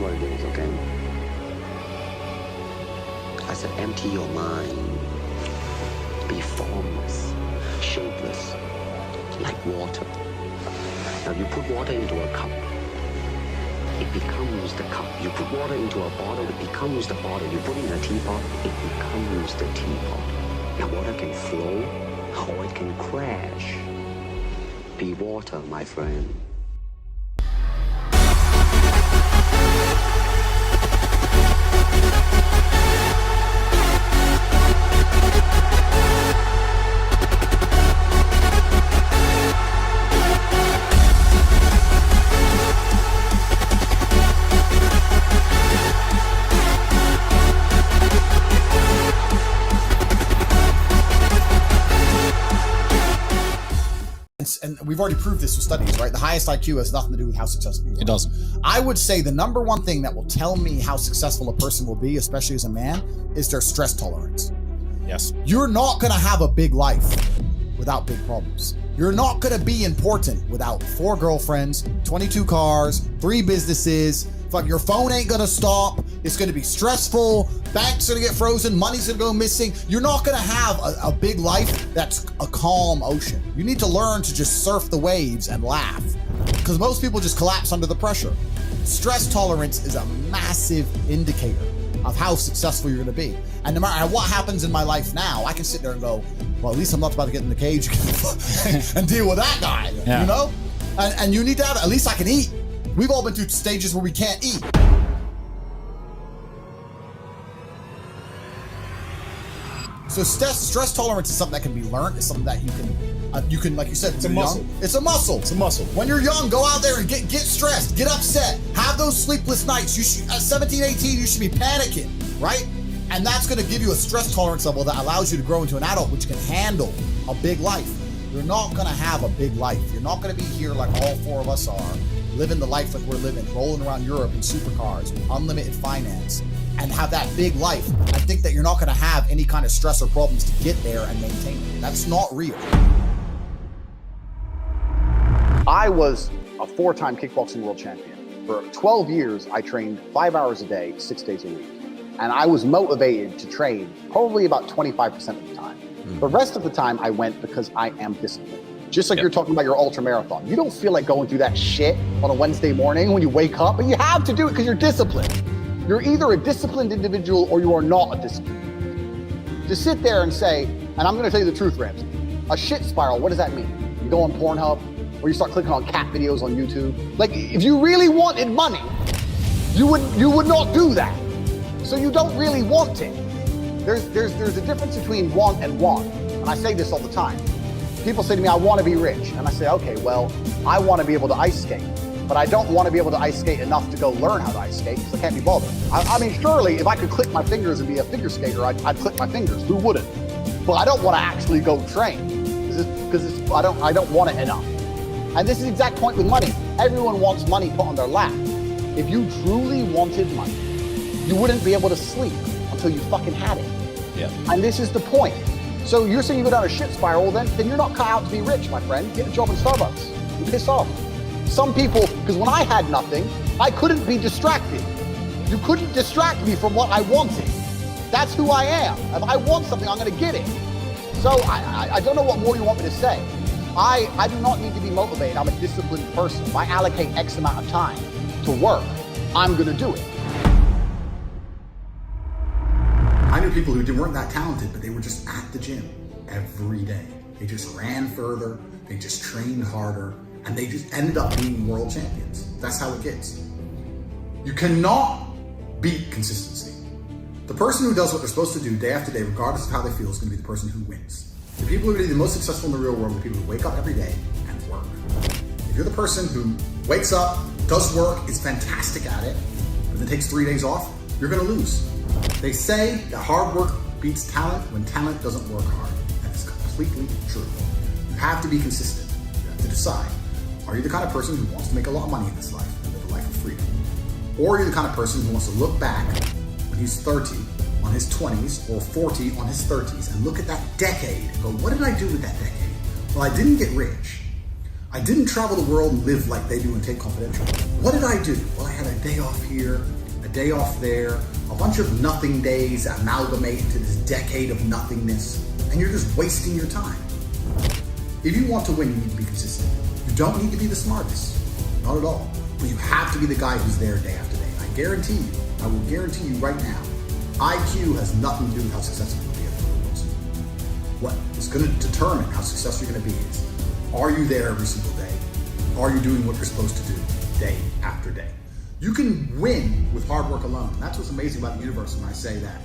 Here's what it is, okay? I said empty your mind. Be formless, shapeless, like water. Now you put water into a cup, it becomes the cup. You put water into a bottle, it becomes the bottle. You put it in a teapot, it becomes the teapot. Now water can flow or it can crash. Be water, my friend. And we've already proved this with studies, right? The highest IQ has nothing to do with how successful you are. It doesn't. I would say the number one thing that will tell me how successful a person will be, especially as a man, is their stress tolerance. Yes. You're not going to have a big life without big problems. You're not going to be important without 4 girlfriends, 22 cars, 3 businesses. Fuck, your phone ain't going to stop. It's going to be stressful. Banks are going to get frozen. Money's going to go missing. You're not going to have a big life that's a calm ocean. You need to learn to just surf the waves and laugh, because most people just collapse under the pressure. Stress tolerance is a massive indicator of how successful you're going to be. And no matter what happens in my life now, I can sit there and go, well, at least I'm not about to get in the cage and deal with that guy, you know? And you need to have, at least I can eat. We've all been through stages where we can't eat. So stress tolerance is something that can be learned. It's something that you can, like you said, it's a muscle. It's a muscle. It's a muscle. When you're young, go out there and get stressed, get upset, have those sleepless nights. You should, at 17, 18, you should be panicking, right? And that's going to give you a stress tolerance level that allows you to grow into an adult which can handle a big life. You're not going to have a big life. You're not going to be here like all 4 of us are, living the life like we're living, rolling around Europe in supercars, unlimited finance, and have that big life. I think that you're not going to have any kind of stress or problems to get there and maintain it. That's not real. I was a 4-time kickboxing world champion. For 12 years, I trained 5 hours a day, 6 days a week. And I was motivated to train probably about 25% of the time. The rest of the time I went because I am disciplined. Just like you're talking about your ultra marathon. You don't feel like going through that shit on a Wednesday morning when you wake up, but you have to do it because you're disciplined. You're either a disciplined individual or you are not a disciplined individual. To sit there and say, and I'm gonna tell you the truth, Ramsey, a shit spiral, what does that mean? You go on Pornhub or you start clicking on cat videos on YouTube. Like, if you really wanted money, you would not do that. So you don't really want it. There's a difference between want and want. And I say this all the time. People say to me, I want to be rich. And I say, okay, well, I want to be able to ice skate, but I don't want to be able to ice skate enough to go learn how to ice skate because I can't be bothered. I mean, surely if I could click my fingers and be a figure skater, I'd click my fingers. Who wouldn't? But I don't want to actually go train because I don't want it enough. And this is the exact point with money. Everyone wants money put on their lap. If you truly wanted money, you wouldn't be able to sleep until you fucking had it. Yeah. And this is the point. So you're saying you go down a shit spiral, then you're not cut out to be rich, my friend. Get a job in Starbucks and piss off. Some people, because when I had nothing, I couldn't be distracted. You couldn't distract me from what I wanted. That's who I am. If I want something, I'm gonna get it. So I don't know what more you want me to say. I do not need to be motivated. I'm a disciplined person. If I allocate X amount of time to work, I'm gonna do it. I knew people who weren't that talented, but they were just at the gym every day. They just ran further, they just trained harder, and they just ended up being world champions. That's how it gets. You cannot beat consistency. The person who does what they're supposed to do day after day, regardless of how they feel, is going to be the person who wins. The people who are going to be the most successful in the real world are the people who wake up every day and work. If you're the person who wakes up, does work, is fantastic at it, but then takes 3 days off, you're going to lose. They say that hard work beats talent when talent doesn't work hard. That is completely true. You have to be consistent. You have to decide, are you the kind of person who wants to make a lot of money in this life and live a life of freedom? Or are you the kind of person who wants to look back when he's 30 on his 20s or 40 on his 30s and look at that decade and go, what did I do with that decade? Well, I didn't get rich. I didn't travel the world and live like they do in Tate Confidential. What did I do? Well, I had a day off here, a day off there, a bunch of nothing days amalgamate into this decade of nothingness, and you're just wasting your time. If you want to win, you need to be consistent. You don't need to be the smartest, not at all, but you have to be the guy who's there day after day. I guarantee you, I will guarantee you right now, IQ has nothing to do with how successful you'll be at the world. What is going to determine how successful you're going to be is, are you there every single day? Are you doing what you're supposed to do day after day? You can win with hard work alone. That's what's amazing about the universe when I say that.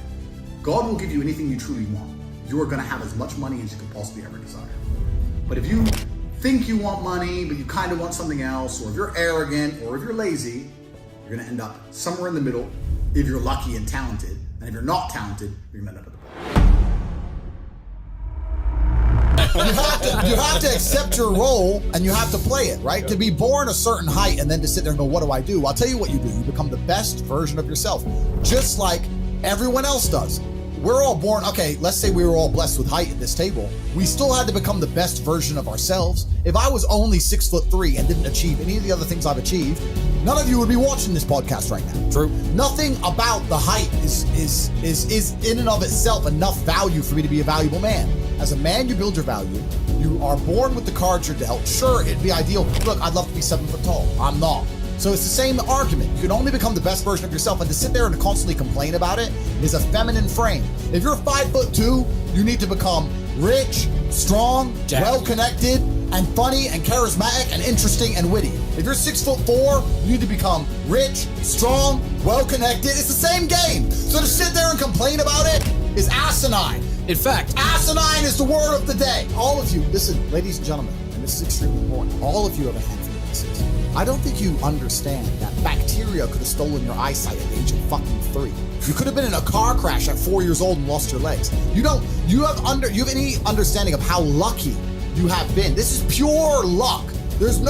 God will give you anything you truly want. You are going to have as much money as you could possibly ever desire. But if you think you want money, but you kind of want something else, or if you're arrogant, or if you're lazy, you're going to end up somewhere in the middle if you're lucky and talented. And if you're not talented, you're going to end up at the bottom. You have to accept your role and you have to play it, right? To be born a certain height and then to sit there and go, what do I do? I'll tell you what you do. You become the best version of yourself, just like everyone else does. We're all born, okay, let's say we were all blessed with height at this table. We still had to become the best version of ourselves. If I was only 6'3" and didn't achieve any of the other things I've achieved, none of you would be watching this podcast right now. True. Nothing about the height is in and of itself enough value for me to be a valuable man. As a man, you build your value. You are born with the cards you're dealt. Sure, it'd be ideal. Look, I'd love to be 7 foot tall. I'm not. So it's the same argument. You can only become the best version of yourself, and to sit there and to constantly complain about it is a feminine frame. If you're 5'2", you need to become rich, strong, well-connected, and funny, and charismatic, and interesting, and witty. If you're 6'4", you need to become rich, strong, well-connected. It's the same game. So to sit there and complain about it is asinine. In fact, asinine is the word of the day. All of you, listen, ladies and gentlemen, and this is extremely important. All of you have a handful of misses. I don't think you understand that bacteria could have stolen your eyesight at the age of fucking 3. You could have been in a car crash at 4 years old and lost your legs. You have any understanding of how lucky you have been? This is pure luck. There's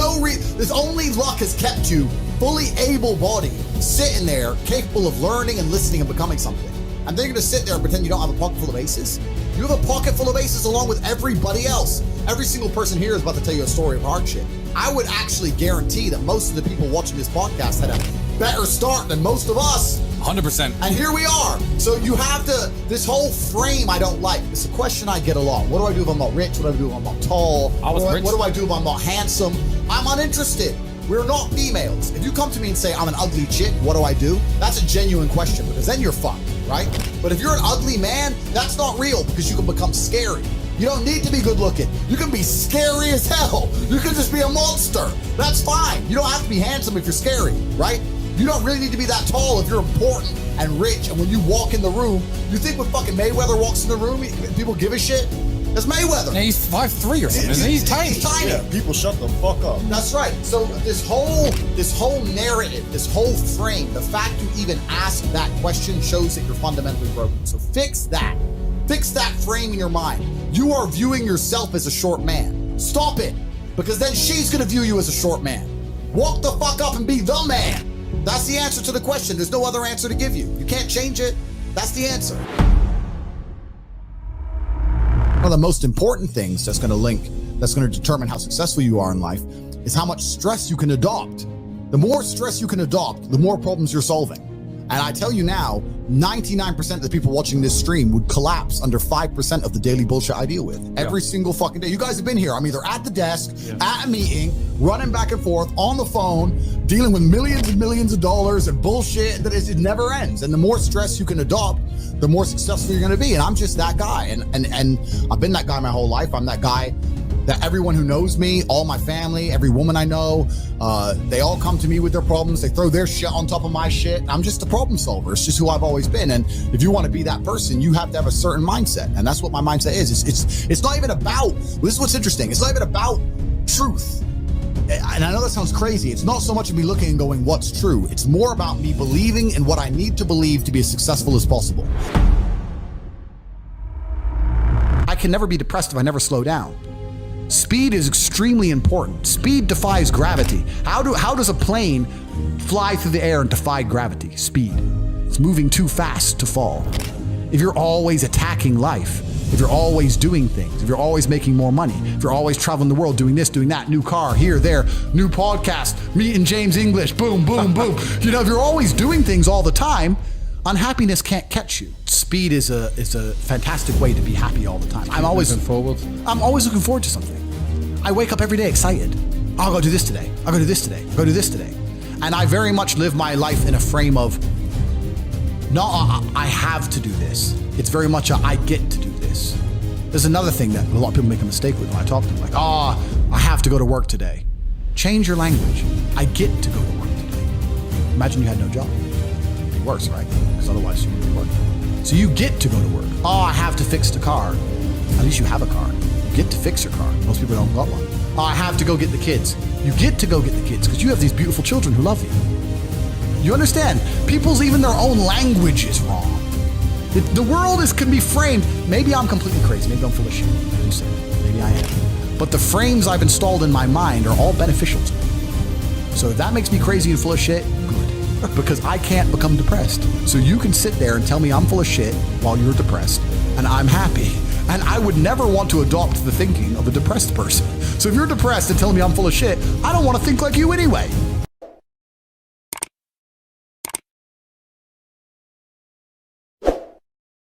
only luck has kept you fully able-bodied, sitting there, capable of learning and listening and becoming something. And then you're gonna sit there and pretend you don't have a pocket full of aces? You have a pocket full of aces along with everybody else. Every single person here is about to tell you a story of hardship. I would actually guarantee that most of the people watching this podcast had a better start than most of us. 100%. And here we are. So you have to, this whole frame I don't like. It's a question I get a lot. What do I do if I'm not rich? What do I do if I'm not tall? What do I do if I'm not handsome? I'm uninterested. We're not females. If you come to me and say, I'm an ugly chick, what do I do? That's a genuine question, because then you're fucked, right? But if you're an ugly man, that's not real, because you can become scary. You don't need to be good looking. You can be scary as hell. You can just be a monster. That's fine. You don't have to be handsome if you're scary, right? You don't really need to be that tall if you're important and rich. And when you walk in the room, you think when fucking Mayweather walks in the room, people give a shit? That's Mayweather. Yeah, he's 5'3" or something, isn't he? He's tiny. He's tiny. Yeah, people shut the fuck up. That's right. So this whole narrative, this whole frame, the fact you even ask that question shows that you're fundamentally broken. So fix that. Fix that frame in your mind. You are viewing yourself as a short man. Stop it, because then she's gonna view you as a short man. Walk the fuck up and be the man. That's the answer to the question. There's no other answer to give you. You can't change it. That's the answer. One of the most important things that's going to determine how successful you are in life is how much stress you can adopt. The more stress you can adopt, the more problems you're solving. And I tell you now, 99% of the people watching this stream would collapse under 5% of the daily bullshit I deal with every single fucking day. You guys have been here. I'm either at the desk, at a meeting, running back and forth on the phone, dealing with millions and millions of dollars and bullshit that it never ends. And the more stress you can adopt, the more successful you're going to be. And I'm just that guy. And I've been that guy my whole life. I'm that guy that everyone who knows me, all my family, every woman I know, they all come to me with their problems. They throw their shit on top of my shit. I'm just a problem solver. It's just who I've always been. And if you want to be that person, you have to have a certain mindset. And that's what my mindset is. It's not even about, this is what's interesting. It's not even about truth. And I know that sounds crazy. It's not so much of me looking and going, what's true? It's more about me believing in what I need to believe to be as successful as possible. I can never be depressed if I never slow down. Speed is extremely important. Speed defies gravity. How does a plane fly through the air and defy gravity? Speed. It's moving too fast to fall. If you're always attacking life, if if you're always doing things, if you're always making more money, if you're always traveling the world, doing this, doing that, new car, here, there, new podcast, meeting James English, boom, boom, boom. You know, if you're always doing things all the time, unhappiness can't catch you. Speed is a fantastic way to be happy all the time. I'm always looking forward to something. I wake up every day excited. I'll go do this today. I'll go do this today. I'll go do this today. And I very much live my life in a frame of, no, I have to do this. It's very much a, I get to do this. There's another thing that a lot of people make a mistake with when I talk to them, like, I have to go to work today. Change your language. I get to go to work today. Imagine you had no job. It'd be worse, right? Because otherwise you wouldn't be working. So you get to go to work. I have to fix the car. At least you have a car. You get to fix your car. Most people don't got one. I have to go get the kids. You get to go get the kids because you have these beautiful children who love you. You understand? People's even their own language is wrong. The world can be framed. Maybe I'm completely crazy. Maybe I'm full of shit. As you said. Maybe I am. But the frames I've installed in my mind are all beneficial to me. So if that makes me crazy and full of shit, good. Because I can't become depressed. So you can sit there and tell me I'm full of shit while you're depressed, and I'm happy. And I would never want to adopt the thinking of a depressed person. So if you're depressed and telling me I'm full of shit, I don't want to think like you anyway.